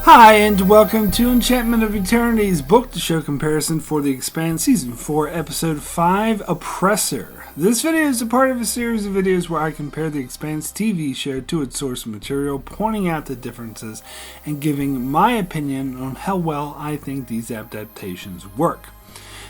Hi, and welcome to Enchantment of Eternity's book-to-show comparison for the Expanse Season 4, Episode 5, Oppressor. This video is a part of a series of videos where I compare the Expanse TV show to its source material, pointing out the differences and giving my opinion on how well I think these adaptations work.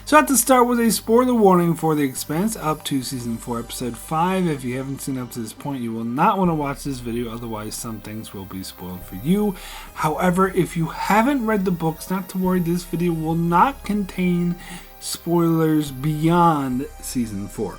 So I have to start with a spoiler warning for The Expanse up to Season 4, Episode 5. If you haven't seen up to this point, you will not want to watch this video, otherwise some things will be spoiled for you. However, if you haven't read the books, not to worry, this video will not contain spoilers beyond Season 4.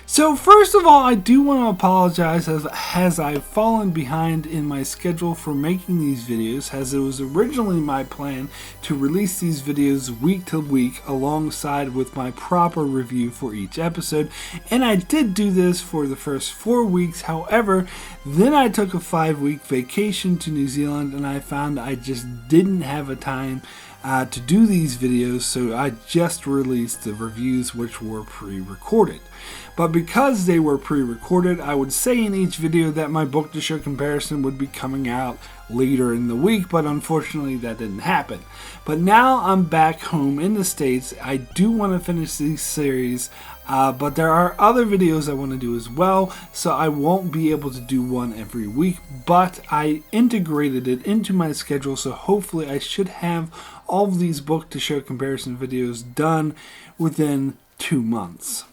So first of all, I do want to apologize as I've fallen behind in my schedule for making these videos, as it was originally my plan to release these videos week to week alongside with my proper review for each episode, and I did do this for the first 4 weeks. However, then I took a 5-week vacation to New Zealand and I found I just didn't have a time to do these videos, so I just released the reviews, which were pre-recorded. But because they were pre-recorded, I would say in each video that my book-to-show comparison would be coming out later in the week, but unfortunately that didn't happen. But now I'm back home in the States. I do want to finish this series, but there are other videos I want to do as well, so I won't be able to do one every week, but I integrated it into my schedule, so hopefully I should have all of these book-to-show comparison videos done within 2 months.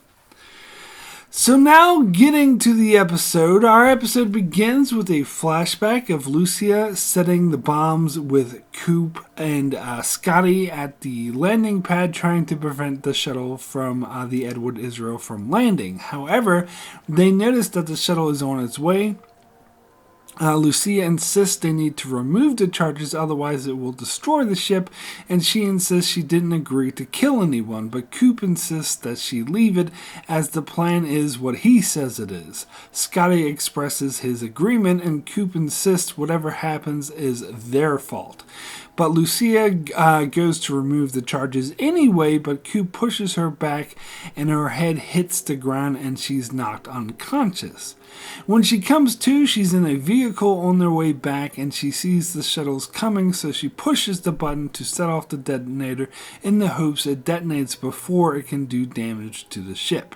So now getting to the episode, our episode begins with a flashback of Lucia setting the bombs with Coop and Scotty at the landing pad, trying to prevent the shuttle from the Edward Israel from landing. However, they notice that the shuttle is on its way. Lucia insists they need to remove the charges, otherwise it will destroy the ship, and she insists she didn't agree to kill anyone, but Coop insists that she leave it, as the plan is what he says it is. Scotty expresses his agreement, and Coop insists whatever happens is their fault. But Lucia goes to remove the charges anyway, but Coop pushes her back and her head hits the ground and she's knocked unconscious. When she comes to, she's in a vehicle on their way back and she sees the shuttles coming, so she pushes the button to set off the detonator in the hopes it detonates before it can do damage to the ship.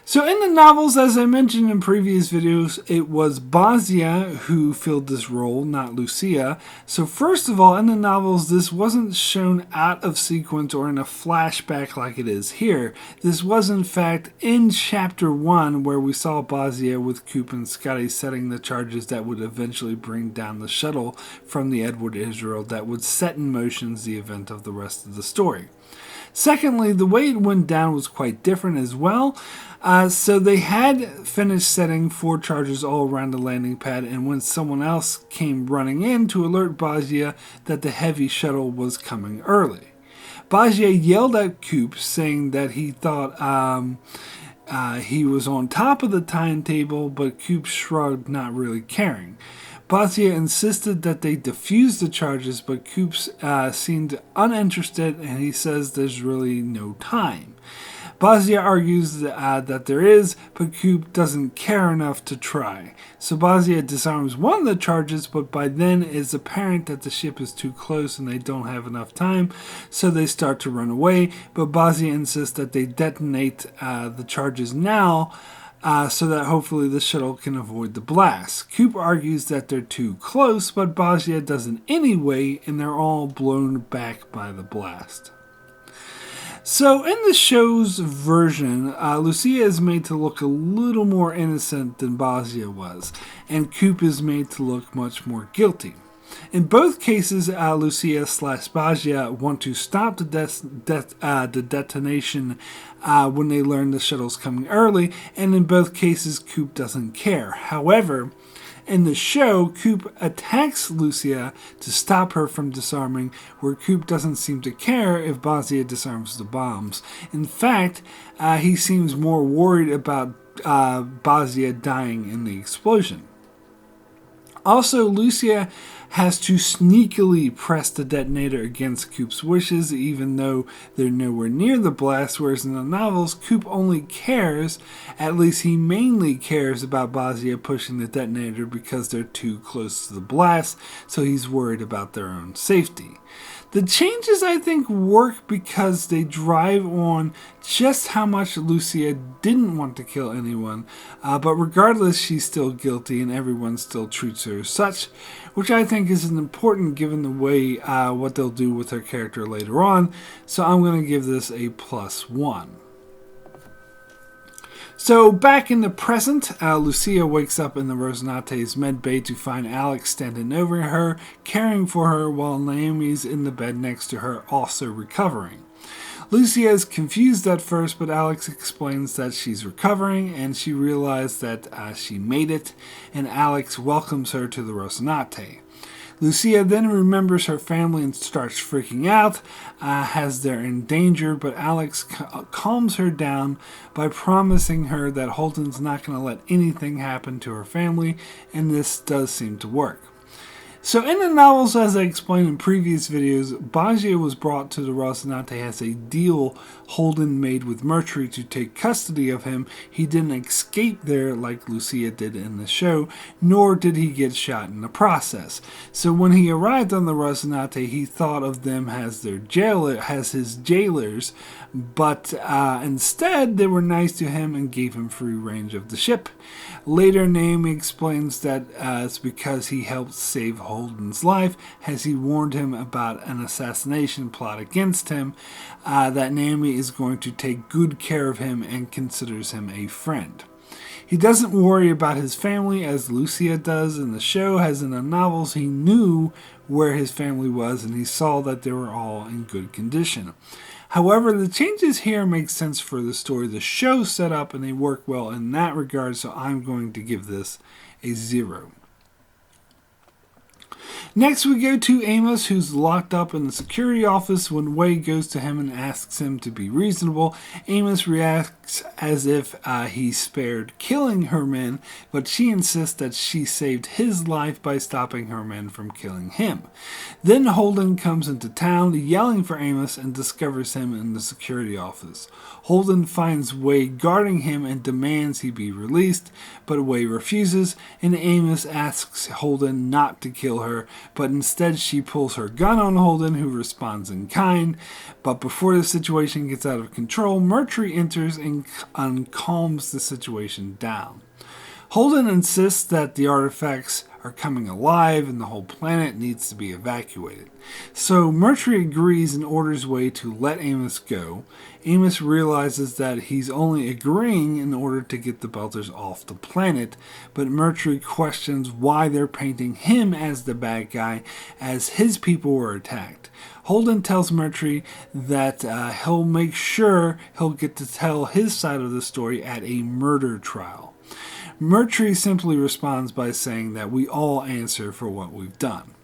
So in the novels, as I mentioned in previous videos, it was Basia who filled this role, not Lucia. So first of all, in the novels, this wasn't shown out of sequence or in a flashback like it is here. This was in fact in Chapter 1, where we saw Basia with Coop and Scotty setting the charges that would eventually bring down the shuttle from the Edward Israel that would set in motion the event of the rest of the story. Secondly, the way it went down was quite different as well. So they had finished setting 4 charges all around the landing pad, and when someone else came running in to alert Basia that the heavy shuttle was coming early. Basia yelled at Coop, saying that he thought he was on top of the timetable, but Coop shrugged, not really caring. Basia insisted that they defuse the charges, but Coop seemed uninterested, and he says there's really no time. Basia argues that there is, but Coop doesn't care enough to try. So Basia disarms one of the charges, but by then it's apparent that the ship is too close and they don't have enough time, so they start to run away, but Basia insists that they detonate the charges now, so that hopefully the shuttle can avoid the blast. Coop argues that they're too close, but Basia doesn't anyway, and they're all blown back by the blast. So in the show's version, Lucia is made to look a little more innocent than Basia was, and Coop is made to look much more guilty. In both cases, Lucia/Basia want to stop the detonation when they learn the shuttle's coming early, and in both cases, Coop doesn't care. However, in the show, Coop attacks Lucia to stop her from disarming, where Coop doesn't seem to care if Basia disarms the bombs. In fact, he seems more worried about Basia dying in the explosion. Also, Lucia has to sneakily press the detonator against Coop's wishes, even though they're nowhere near the blast, whereas in the novels, Coop only cares, at least he mainly cares about Bosnia pushing the detonator because they're too close to the blast, so he's worried about their own safety. The changes, I think, work because they drive on just how much Lucia didn't want to kill anyone, but regardless, she's still guilty and everyone still treats her as such, which I think is important given the way what they'll do with her character later on, so I'm going to give this a +1. So back in the present, Lucia wakes up in the Rosenate's med bay to find Alex standing over her, caring for her, while Naomi's in the bed next to her, also recovering. Lucia is confused at first, but Alex explains that she's recovering, and she realizes that she made it, and Alex welcomes her to the Rosenate. Lucia then remembers her family and starts freaking out as they're in danger, but Alex calms her down by promising her that Holden's not going to let anything happen to her family, and this does seem to work. So in the novels, as I explained in previous videos, Bosnia was brought to the Rosenate as a deal Holden made with Mercury to take custody of him. He didn't escape there like Lucia did in the show, nor did he get shot in the process. So when he arrived on the Rosenate, he thought of them as his jailers, but instead they were nice to him and gave him free range of the ship. Later, Naomi explains that it's because he helped save Holden's life, as he warned him about an assassination plot against him, that Naomi is going to take good care of him and considers him a friend. He doesn't worry about his family as Lucia does in the show, as in the novels he knew where his family was and he saw that they were all in good condition. However, the changes here make sense for the story the show set up, and they work well in that regard, so I'm going to give this a 0. Next we go to Amos, who's locked up in the security office. When Wei goes to him and asks him to be reasonable, Amos reacts as if he spared killing her men, but she insists that she saved his life by stopping her men from killing him. Then Holden comes into town yelling for Amos and discovers him in the security office. Holden finds Wei guarding him and demands he be released, but Wei refuses, and Amos asks Holden not to kill her, but instead she pulls her gun on Holden, who responds in kind. But before the situation gets out of control, Mercury enters and calms the situation down. Holden insists that the artifacts are coming alive and the whole planet needs to be evacuated. So Mercury agrees and orders Wei to let Amos go. Amos realizes that he's only agreeing in order to get the Belters off the planet, but Mercury questions why they're painting him as the bad guy, as his people were attacked. Holden tells Mercury that he'll make sure he'll get to tell his side of the story at a murder trial. Mercury simply responds by saying that we all answer for what we've done.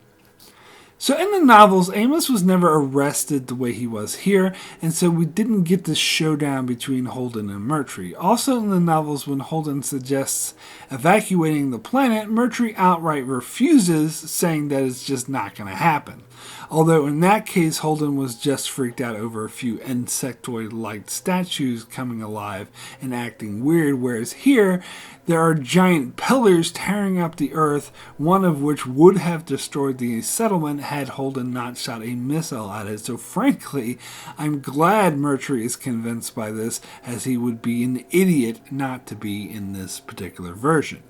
So in the novels, Amos was never arrested the way he was here, and so we didn't get the showdown between Holden and Mercury. Also in the novels, when Holden suggests evacuating the planet, Mercury outright refuses, saying that it's just not going to happen. Although in that case, Holden was just freaked out over a few insectoid-like statues coming alive and acting weird, whereas here, there are giant pillars tearing up the earth, one of which would have destroyed the settlement had Holden not shot a missile at it. So frankly, I'm glad Mercury is convinced by this, as he would be an idiot not to be in this particular version.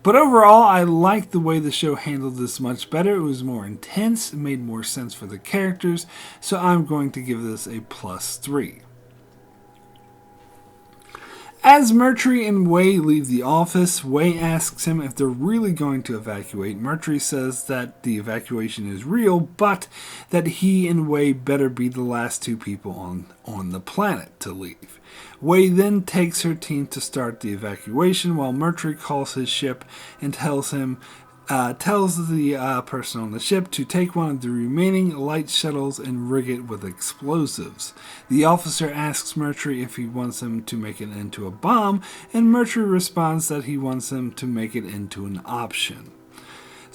But overall, I liked the way the show handled this much better. It was more intense, it made more sense for the characters, so I'm going to give this a +3. As Mercury and Wei leave the office, Wei asks him if they're really going to evacuate. Mercury says that the evacuation is real, but that he and Wei better be the last two people on the planet to leave. Wei then takes her team to start the evacuation, while Mercury calls his ship and tells the person on the ship to take one of the remaining light shuttles and rig it with explosives. The officer asks Mercury if he wants him to make it into a bomb, and Mercury responds that he wants him to make it into an option.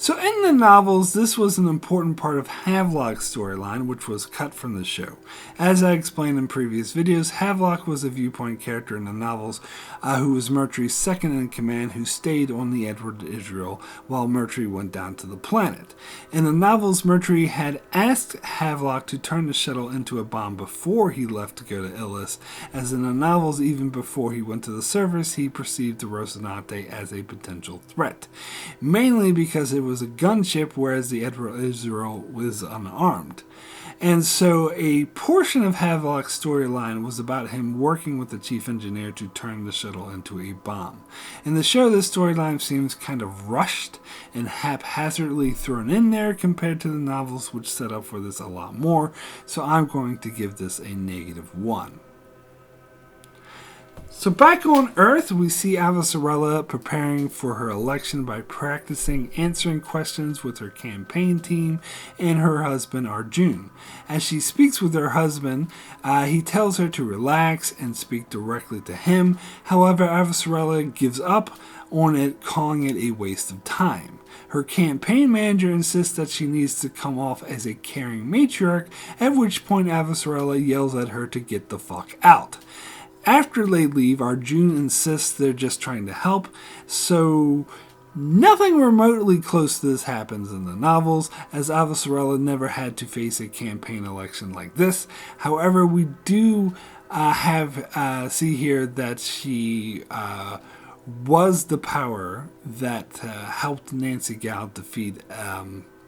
So in the novels, this was an important part of Havelock's storyline, which was cut from the show. As I explained in previous videos, Havelock was a viewpoint character in the novels who was Mercury's second in command, who stayed on the Edward Israel while Mercury went down to the planet. In the novels, Mercury had asked Havelock to turn the shuttle into a bomb before he left to go to Illis, as in the novels, even before he went to the surface, he perceived the Rocinante as a potential threat, mainly because it was a gunship, whereas the Edward Israel was unarmed. And so a portion of Havelock's storyline was about him working with the chief engineer to turn the shuttle into a bomb. In the show, this storyline seems kind of rushed and haphazardly thrown in there compared to the novels, which set up for this a lot more, so I'm going to give this a -1. So back on Earth, we see Avasarala preparing for her election by practicing answering questions with her campaign team and her husband Arjun. As she speaks with her husband, he tells her to relax and speak directly to him. However, Avasarala gives up on it, calling it a waste of time. Her campaign manager insists that she needs to come off as a caring matriarch, at which point Avasarala yells at her to get the fuck out. After they leave, Arjun insists they're just trying to help, so nothing remotely close to this happens in the novels, as Avasarala never had to face a campaign election like this. However, we do see here that she was the power that helped Nancy Gal defeat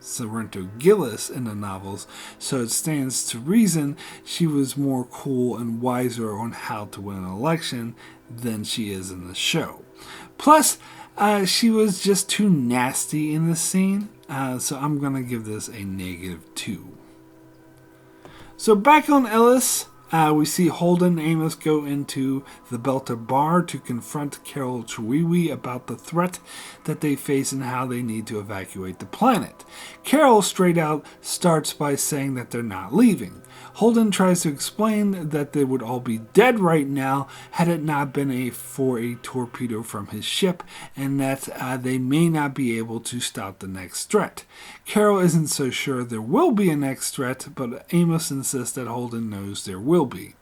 Sorrento Gillis in the novels, so it stands to reason she was more cool and wiser on how to win an election than she is in the show. Plus, she was just too nasty in this scene, so I'm going to give this a -2. So back on Illis, we see Holden and Amos go into the Belter bar to confront Carol Chiwiwi about the threat that they face and how they need to evacuate the planet. Carol straight out starts by saying that they're not leaving. Holden tries to explain that they would all be dead right now had it not been for a torpedo from his ship, and that they may not be able to stop the next threat. Carol isn't so sure there will be a next threat, but Amos insists that Holden knows there will be.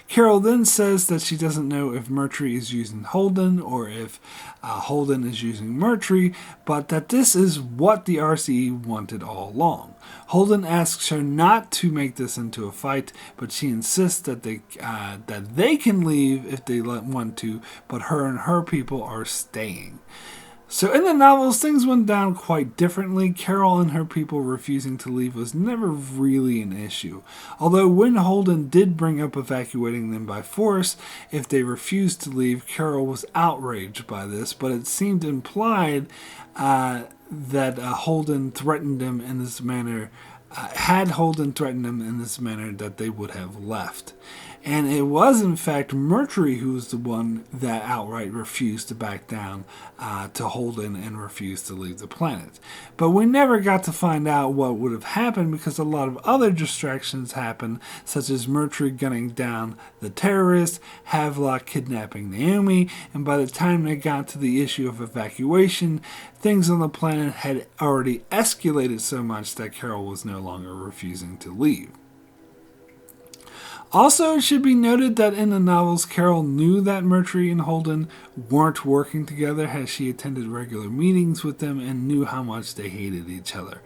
Carol then says that she doesn't know if Mercury is using Holden or if Holden is using Mercury, but that this is what the RCE wanted all along. Holden asks her not to make this into a fight, but she insists that they can leave if they want to, but her and her people are staying. So in the novels, things went down quite differently. Carol and her people refusing to leave was never really an issue. Although when Holden did bring up evacuating them by force, if they refused to leave, Carol was outraged by this, but it seemed implied that Holden threatened them in this manner. Had Holden threatened them in this manner, that they would have left. And it was, in fact, Mercury who was the one that outright refused to back down to Holden and refused to leave the planet. But we never got to find out what would have happened because a lot of other distractions happened, such as Mercury gunning down the terrorist, Havelock kidnapping Naomi, and by the time they got to the issue of evacuation, things on the planet had already escalated so much that Carol was no longer refusing to leave. Also, it should be noted that in the novels, Carol knew that Mercury and Holden weren't working together, as she attended regular meetings with them and knew how much they hated each other.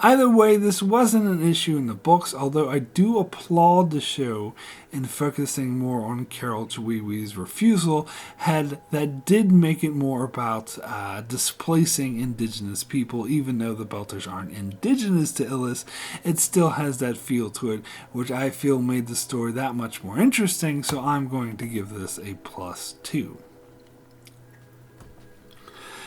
Either way, this wasn't an issue in the books, although I do applaud the show in focusing more on Carol Chiwiwi's refusal, that did make it more about displacing indigenous people. Even though the Belters aren't indigenous to Illis, it still has that feel to it, which I feel made the story that much more interesting, so I'm going to give this a +2.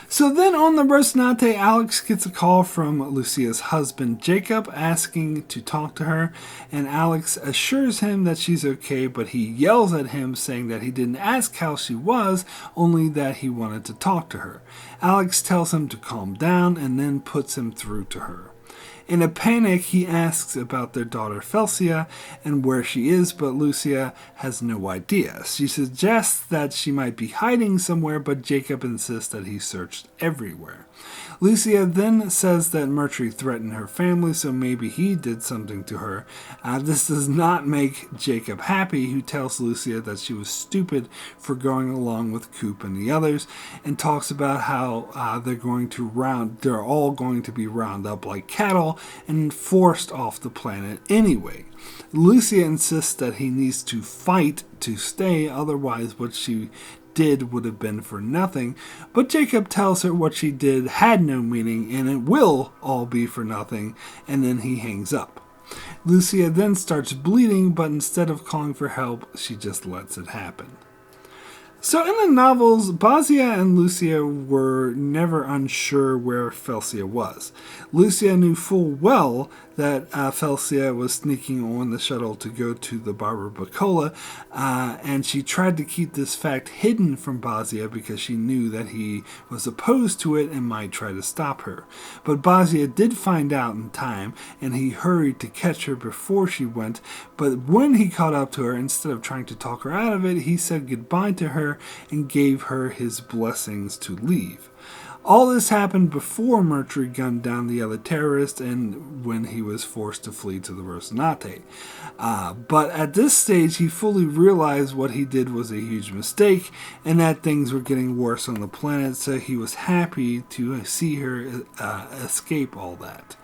So then on the Rocinante, Alex gets a call from Lucia's husband, Jacob, asking to talk to her, and Alex assures him that she's okay, but he yells at him saying that he didn't ask how she was, only that he wanted to talk to her. Alex tells him to calm down and then puts him through to her. In a panic, he asks about their daughter Felsia and where she is, but Lucia has no idea. She suggests that she might be hiding somewhere, but Jacob insists that he searched everywhere. Lucia then says that Murtry threatened her family, so maybe he did something to her. This does not make Jacob happy, who tells Lucia that she was stupid for going along with Coop and the others, and talks about how they're all going to be rounded up like cattle and forced off the planet anyway. Lucia insists that he needs to fight to stay, otherwise what she did would have been for nothing, but Jacob tells her what she did had no meaning and it will all be for nothing, and then he hangs up. Lucia then starts bleeding, but instead of calling for help, she just lets it happen. So in the novels, Basia and Lucia were never unsure where Felsia was. Lucia knew full well that Felsia was sneaking on the shuttle to go to the Barber Bacola, and she tried to keep this fact hidden from Basia because she knew that he was opposed to it and might try to stop her. But Basia did find out in time, and he hurried to catch her before she went, but when he caught up to her, instead of trying to talk her out of it, he said goodbye to her and gave her his blessings to leave. All this happened before Murtry gunned down the other terrorist and when he was forced to flee to the Rocinante. But at this stage, he fully realized what he did was a huge mistake and that things were getting worse on the planet, so he was happy to see her escape all that.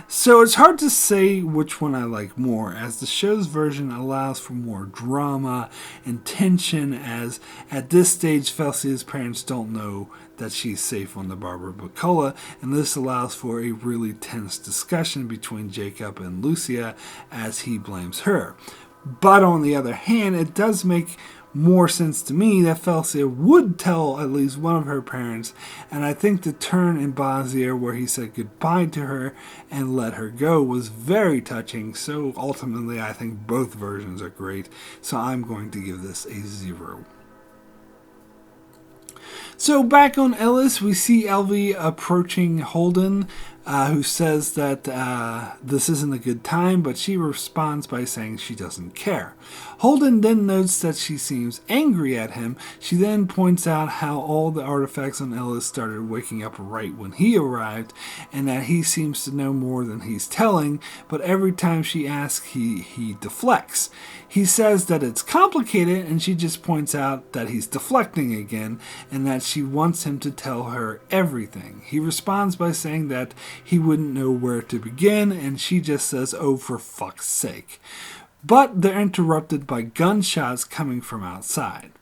So it's hard to say which one I like more, as the show's version allows for more drama and tension, as at this stage Felsia's parents don't know that she's safe on the Barber Bacola, and this allows for a really tense discussion between Jacob and Lucia as he blames her. But on the other hand, it does make more sense to me that Felsia would tell at least one of her parents, and I think the turn in Basia where he said goodbye to her and let her go was very touching, so ultimately I think both versions are great, so I'm going to give this a 0. So back on Ellis, we see Elvie approaching Holden, who says that this isn't a good time, but she responds by saying she doesn't care. Holden then notes that she seems angry at him. She then points out how all the artifacts on Ellis started waking up right when he arrived, and that he seems to know more than he's telling, but every time she asks, he deflects. He says that it's complicated, and she just points out that he's deflecting again, and that she wants him to tell her everything. He responds by saying that he wouldn't know where to begin, and she just says, "Oh, for fuck's sake." But they're interrupted by gunshots coming from outside.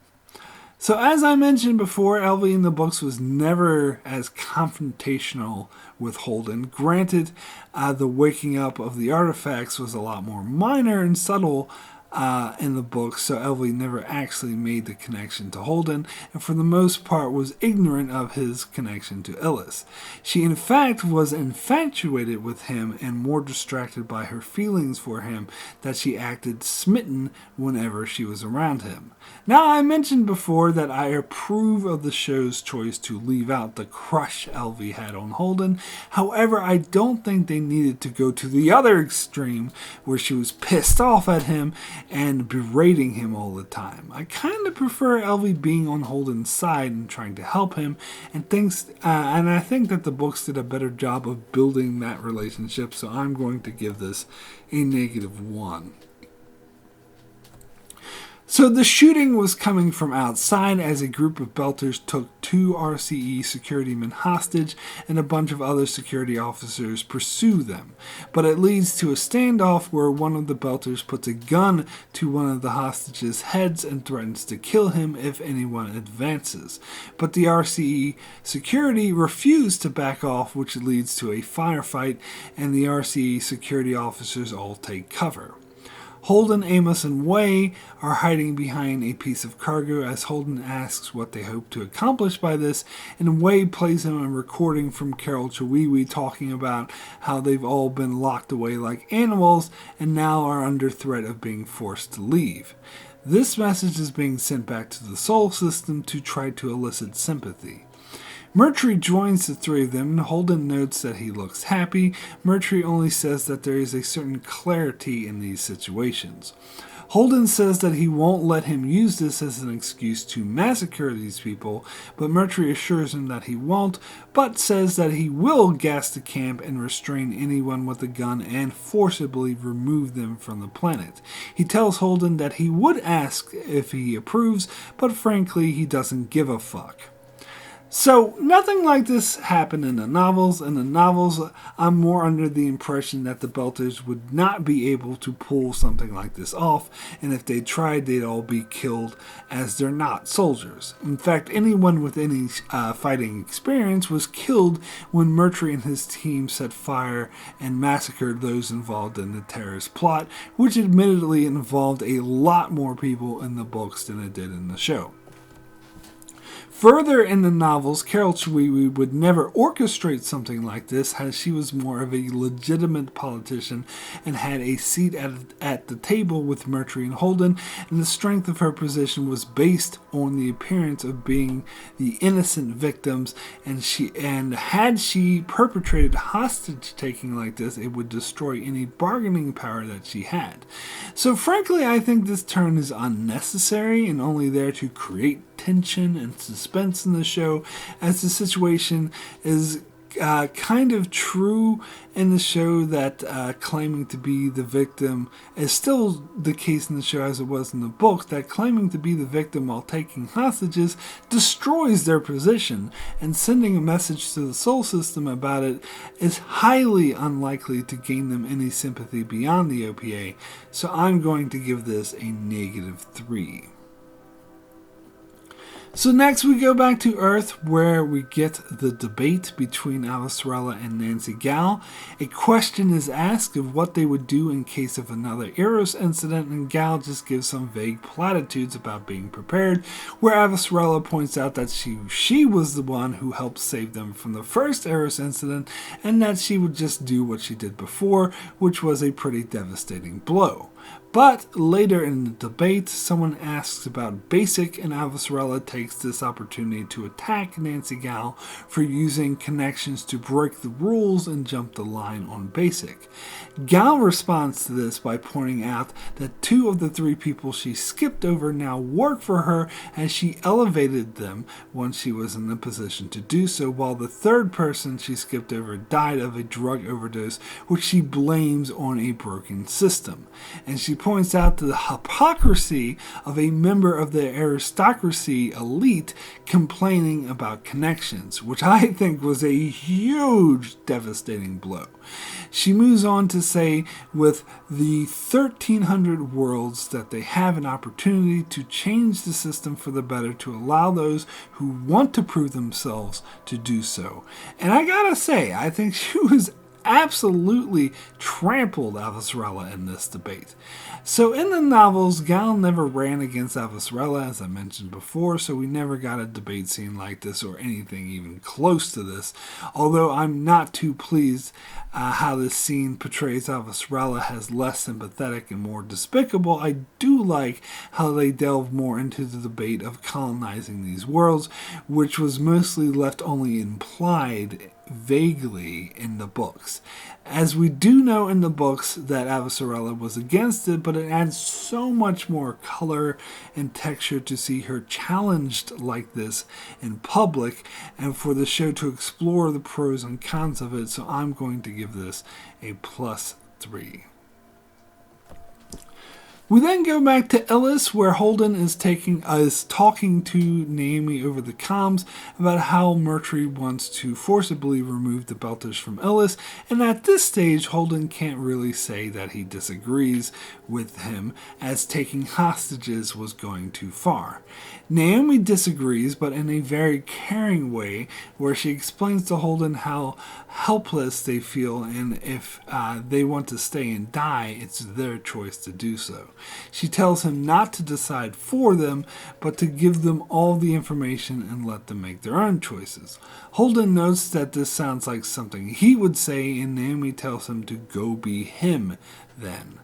So as I mentioned before, Elvie in the books was never as confrontational with Holden. Granted, the waking up of the artifacts was a lot more minor and subtle in the book, so Elvie never actually made the connection to Holden, and for the most part was ignorant of his connection to Ellis. She in fact was infatuated with him and more distracted by her feelings for him that she acted smitten whenever she was around him. Now, I mentioned before that I approve of the show's choice to leave out the crush Elvie had on Holden. However, I don't think they needed to go to the other extreme where she was pissed off at him and berating him all the time. I kind of prefer Elvie being on Holden's side and trying to help him, and I think that the books did a better job of building that relationship, so I'm going to give this a -1. So the shooting was coming from outside as a group of Belters took 2 RCE security men hostage and a bunch of other security officers pursue them. But it leads to a standoff where one of the Belters puts a gun to one of the hostages' heads and threatens to kill him if anyone advances. But the RCE security refuse to back off, which leads to a firefight, and the RCE security officers all take cover. Holden, Amos, and Way are hiding behind a piece of cargo as Holden asks what they hope to accomplish by this, and Way plays him a recording from Carol Chiwewe talking about how they've all been locked away like animals and now are under threat of being forced to leave. This message is being sent back to the Sol system to try to elicit sympathy. Murtry joins the 3 of them, and Holden notes that he looks happy. Murtry only says that there is a certain clarity in these situations. Holden says that he won't let him use this as an excuse to massacre these people, but Murtry assures him that he won't, but says that he will gas the camp and restrain anyone with a gun and forcibly remove them from the planet. He tells Holden that he would ask if he approves, but frankly he doesn't give a fuck. So, nothing like this happened in the novels. In the novels, I'm more under the impression that the Belters would not be able to pull something like this off, and if they tried, they'd all be killed, as they're not soldiers. In fact, anyone with any fighting experience was killed when Murtry and his team set fire and massacred those involved in the terrorist plot, which admittedly involved a lot more people in the books than it did in the show. Further in the novels, Carol Chiwewe would never orchestrate something like this, as she was more of a legitimate politician and had a seat at the table with Murtry and Holden, and the strength of her position was based on the appearance of being the innocent victims, and had she perpetrated hostage taking like this, it would destroy any bargaining power that she had. So frankly, I think this turn is unnecessary and only there to create tension and suspense in the show, as the situation is kind of true in the show that claiming to be the victim is still the case in the show as it was in the book, that claiming to be the victim while taking hostages destroys their position, and sending a message to the Sol system about it is highly unlikely to gain them any sympathy beyond the OPA, so I'm going to give this a -3. So next we go back to Earth, where we get the debate between Avasarala and Nancy Gal. A question is asked of what they would do in case of another Eros incident, and Gal just gives some vague platitudes about being prepared, where Avasarala points out that she was the one who helped save them from the first Eros incident, and that she would just do what she did before, which was a pretty devastating blow. But later in the debate, someone asks about Basic, and Avasarala takes this opportunity to attack Nancy Gal for using connections to break the rules and jump the line on Basic. Gal responds to this by pointing out that 2 of the 3 people she skipped over now work for her, as she elevated them once she was in the position to do so, while the 3rd person she skipped over died of a drug overdose, which she blames on a broken system. And she points out the hypocrisy of a member of the aristocracy elite complaining about connections, which I think was a huge, devastating blow. She moves on to say, with the 1,300 worlds, that they have an opportunity to change the system for the better, to allow those who want to prove themselves to do so. And I gotta say, I think she was absolutely trampled Avasarala in this debate. So in the novels, Gal never ran against Avasarala, as I mentioned before, so we never got a debate scene like this or anything even close to this, although I'm not too pleased how this scene portrays Avasarala as less sympathetic and more despicable. I do like how they delve more into the debate of colonizing these worlds, which was mostly left only implied vaguely in the books. As we do know in the books that Avasarala was against it, but it adds so much more color and texture to see her challenged like this in public, and for the show to explore the pros and cons of it, so I'm going to give this a +3. We then go back to Illis, where Holden is talking to Naomi over the comms about how Murtry wants to forcibly remove the Belters from Illis, and at this stage Holden can't really say that he disagrees with him, as taking hostages was going too far. Naomi disagrees, but in a very caring way, where she explains to Holden how helpless they feel, and if they want to stay and die, it's their choice to do so. She tells him not to decide for them, but to give them all the information and let them make their own choices. Holden notes that this sounds like something he would say, and Naomi tells him to go be him then.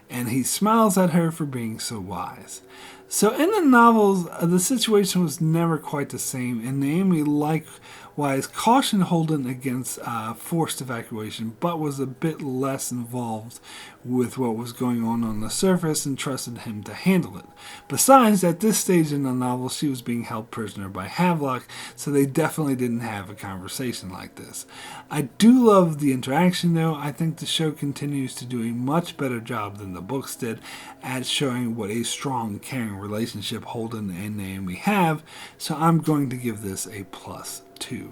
And he smiles at her for being so wise. So in the novels, the situation was never quite the same, and Naomi liked Wise cautioned Holden against forced evacuation, but was a bit less involved with what was going on the surface and trusted him to handle it. Besides, at this stage in the novel, she was being held prisoner by Havelock, so they definitely didn't have a conversation like this. I do love the interaction, though. I think the show continues to do a much better job than the books did at showing what a strong, caring relationship Holden and Naomi have, so I'm going to give this a +2.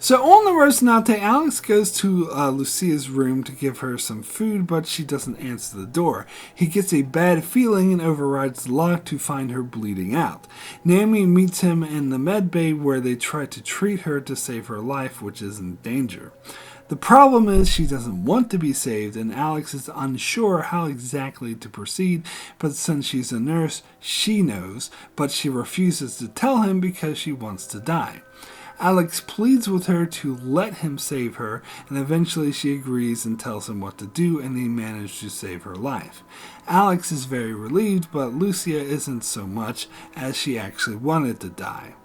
So on the Rosinante, Alex goes to Lucia's room to give her some food, but she doesn't answer the door. He gets a bad feeling and overrides the lock to find her bleeding out. Naomi meets him in the med bay where they try to treat her to save her life, which is in danger. The problem is she doesn't want to be saved, and Alex is unsure how exactly to proceed, but since she's a nurse, she knows, but she refuses to tell him because she wants to die. Alex pleads with her to let him save her, and eventually she agrees and tells him what to do, and they manage to save her life. Alex is very relieved, but Lucia isn't so much, as she actually wanted to die.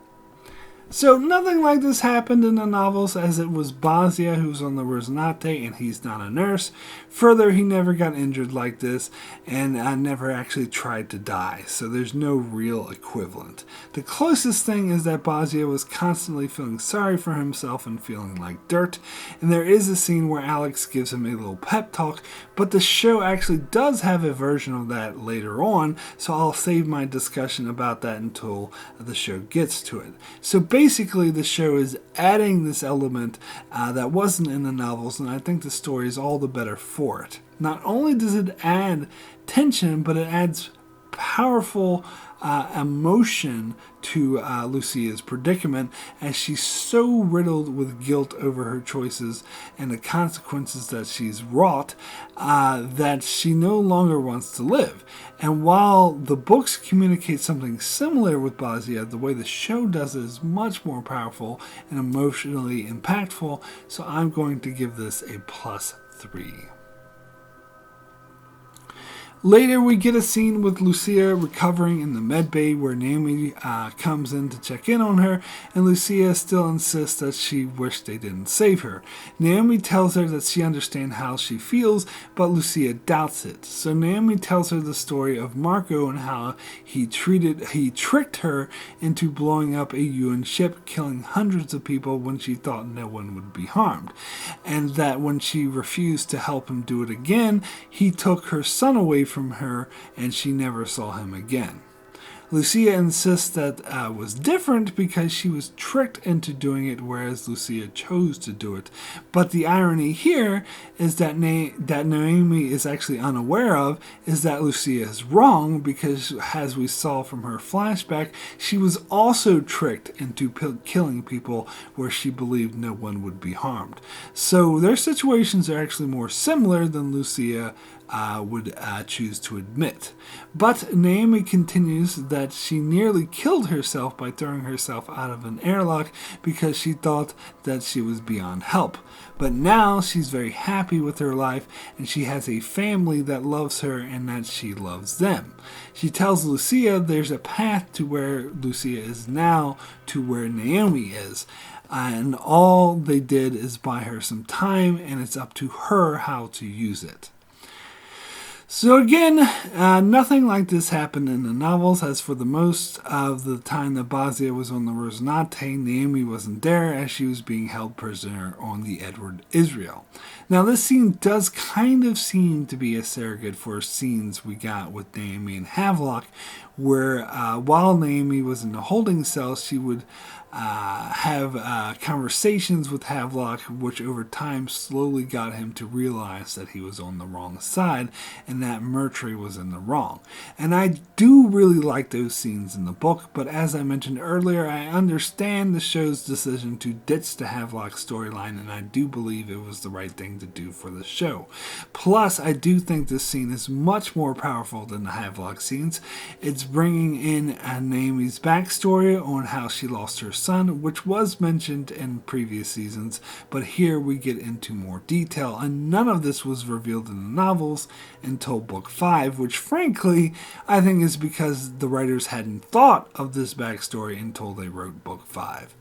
So nothing like this happened in the novels, as it was Basia who was on the Rosinante and he's not a nurse. Further, he never got injured like this and never actually tried to die, so there's no real equivalent. The closest thing is that Basia was constantly feeling sorry for himself and feeling like dirt, and there is a scene where Alex gives him a little pep talk, but the show actually does have a version of that later on, so I'll save my discussion about that until the show gets to it. So basically, the show is adding this element that wasn't in the novels, and I think the story is all the better for it. Not only does it add tension, but it adds powerful emotion to Lucia's predicament, as she's so riddled with guilt over her choices and the consequences that she's wrought that she no longer wants to live. And while the books communicate something similar with Basia, the way the show does it is much more powerful and emotionally impactful, so I'm going to give this a +3. Later, we get a scene with Lucia recovering in the med bay where Naomi comes in to check in on her, and Lucia still insists that she wished they didn't save her. Naomi tells her that she understands how she feels, but Lucia doubts it. So Naomi tells her the story of Marco and how he tricked her into blowing up a UN ship, killing hundreds of people when she thought no one would be harmed, and that when she refused to help him do it again, he took her son away from her and she never saw him again. Lucia insists that was different because she was tricked into doing it, whereas Lucia chose to do it. But the irony here is that that Naomi is actually unaware of is that Lucia is wrong, because as we saw from her flashback, she was also tricked into killing people where she believed no one would be harmed. So their situations are actually more similar than Lucia would choose to admit. But Naomi continues that she nearly killed herself by throwing herself out of an airlock because she thought that she was beyond help. But now she's very happy with her life, and she has a family that loves her and that she loves them. She tells Lucia there's a path to where Lucia is now to where Naomi is. And all they did is buy her some time, and it's up to her how to use it. So again, nothing like this happened in the novels, as for the most of the time that Basia was on the Rosinante, Naomi wasn't there, as she was being held prisoner on the Edward Israel. Now this scene does kind of seem to be a surrogate for scenes we got with Naomi and Havelock, where while Naomi was in the holding cell, she would have conversations with Havelock, which over time slowly got him to realize that he was on the wrong side and that Murtry was in the wrong. And I do really like those scenes in the book, but as I mentioned earlier, I understand the show's decision to ditch the Havelock storyline, and I do believe it was the right thing to do for the show. Plus, I do think this scene is much more powerful than the Havelock scenes. It's bringing in Naomi's backstory on how she lost her son, which was mentioned in previous seasons, but here we get into more detail, and none of this was revealed in the novels until book 5, which frankly I think is because the writers hadn't thought of this backstory until they wrote book 5.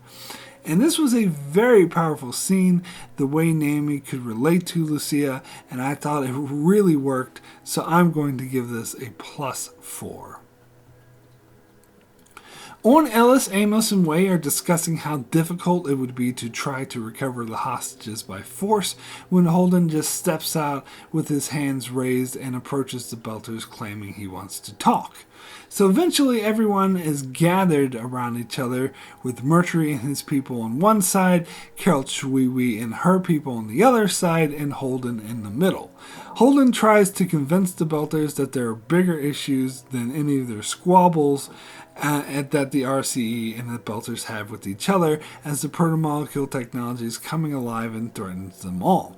And this was a very powerful scene, the way Naomi could relate to Lucia, and I thought it really worked, so I'm going to give this a +4. On Ellis, Amos, and Way are discussing how difficult it would be to try to recover the hostages by force when Holden just steps out with his hands raised and approaches the Belters claiming he wants to talk. So eventually everyone is gathered around each other with Mercury and his people on one side, Carol Chwiwi and her people on the other side, and Holden in the middle. Holden tries to convince the Belters that there are bigger issues than any of their squabbles that the RCE and the Belters have with each other, as the protomolecule technology is coming alive and threatens them all.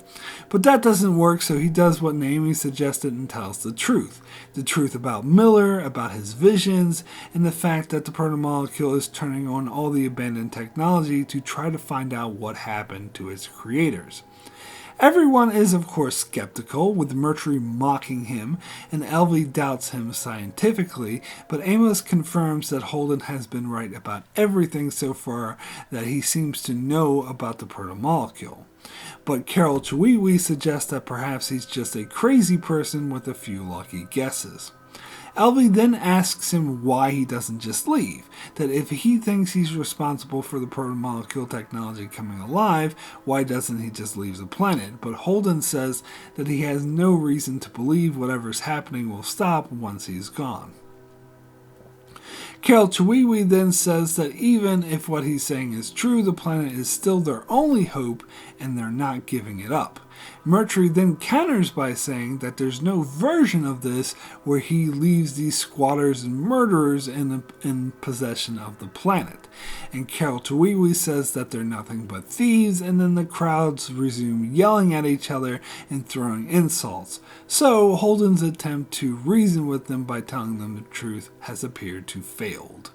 But that doesn't work, so he does what Naomi suggested and tells the truth. The truth about Miller, about his visions, and the fact that the protomolecule is turning on all the abandoned technology to try to find out what happened to its creators. Everyone is, of course, skeptical, with Mercury mocking him, and Elvie doubts him scientifically, but Amos confirms that Holden has been right about everything so far that he seems to know about the protomolecule. But Carol Chwiwi suggests that perhaps he's just a crazy person with a few lucky guesses. Elvie then asks him why he doesn't just leave, that if he thinks he's responsible for the protomolecule technology coming alive, why doesn't he just leave the planet? But Holden says that he has no reason to believe whatever's happening will stop once he's gone. Carol Chwiwi then says that even if what he's saying is true, the planet is still their only hope and they're not giving it up. Mercury then counters by saying that there's no version of this where he leaves these squatters and murderers in possession of the planet. And Carol Chwiwi says that they're nothing but thieves, and then the crowds resume yelling at each other and throwing insults. So Holden's attempt to reason with them by telling them the truth has appeared to failed.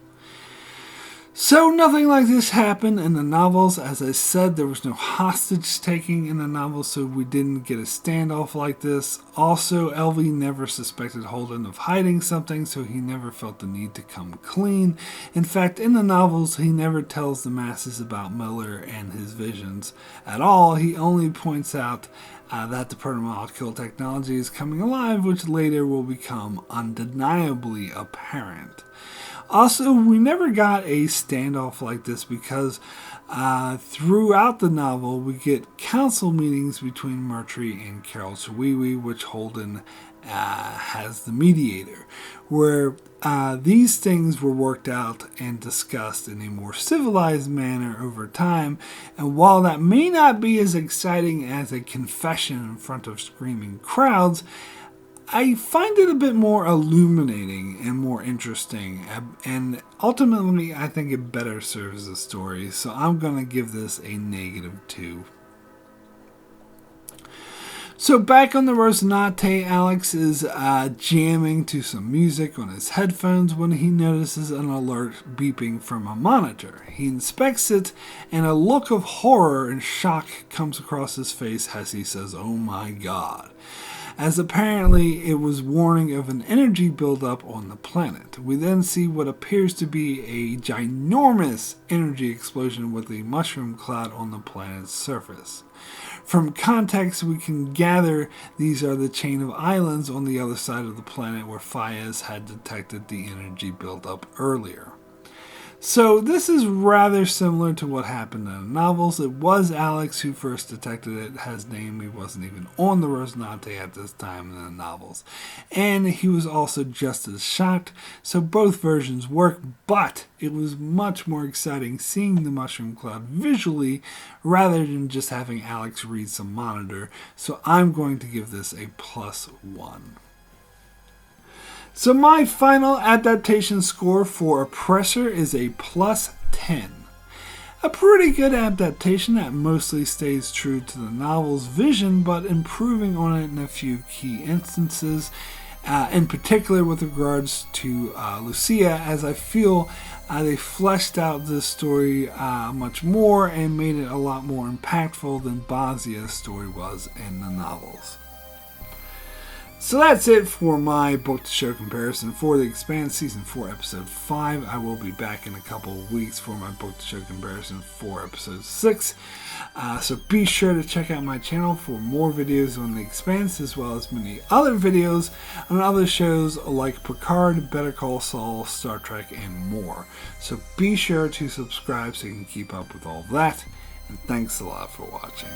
So nothing like this happened in the novels. As I said, there was no hostage taking in the novels, so we didn't get a standoff like this. Also, Elvie never suspected Holden of hiding something, so he never felt the need to come clean. In fact, in the novels, he never tells the masses about Miller and his visions at all. He only points out that the protomolecule technology is coming alive, which later will become undeniably apparent. Also, we never got a standoff like this because throughout the novel we get council meetings between Mercury and Carol Chwiwi, which Holden has the mediator, where these things were worked out and discussed in a more civilized manner over time. And while that may not be as exciting as a confession in front of screaming crowds, I find it a bit more illuminating and more interesting, and ultimately I think it better serves the story, so I'm going to give this a -2. So back on the Rosinante, Alex is jamming to some music on his headphones when he notices an alert beeping from a monitor. He inspects it, and a look of horror and shock comes across his face as he says, "Oh my God," as apparently it was warning of an energy buildup on the planet. We then see what appears to be a ginormous energy explosion with a mushroom cloud on the planet's surface. From context, we can gather these are the chain of islands on the other side of the planet where Fayez had detected the energy buildup earlier. So this is rather similar to what happened in the novels. It was Alex who first detected it, as Naomi wasn't even on the Rosinante at this time in the novels. And he was also just as shocked, so both versions work, but it was much more exciting seeing the mushroom cloud visually rather than just having Alex read some monitor, so I'm going to give this a +1. So my final adaptation score for Oppressor is a +10. A pretty good adaptation that mostly stays true to the novel's vision, but improving on it in a few key instances. in particular with regards to Lucia, as I feel they fleshed out this story much more and made it a lot more impactful than Bazia's story was in the novels. So that's it for my book-to-show comparison for The Expanse Season 4, Episode 5. I will be back in a couple of weeks for my book-to-show comparison for Episode 6. So be sure to check out my channel for more videos on The Expanse, as well as many other videos on other shows like Picard, Better Call Saul, Star Trek, and more. So be sure to subscribe so you can keep up with all that. And thanks a lot for watching.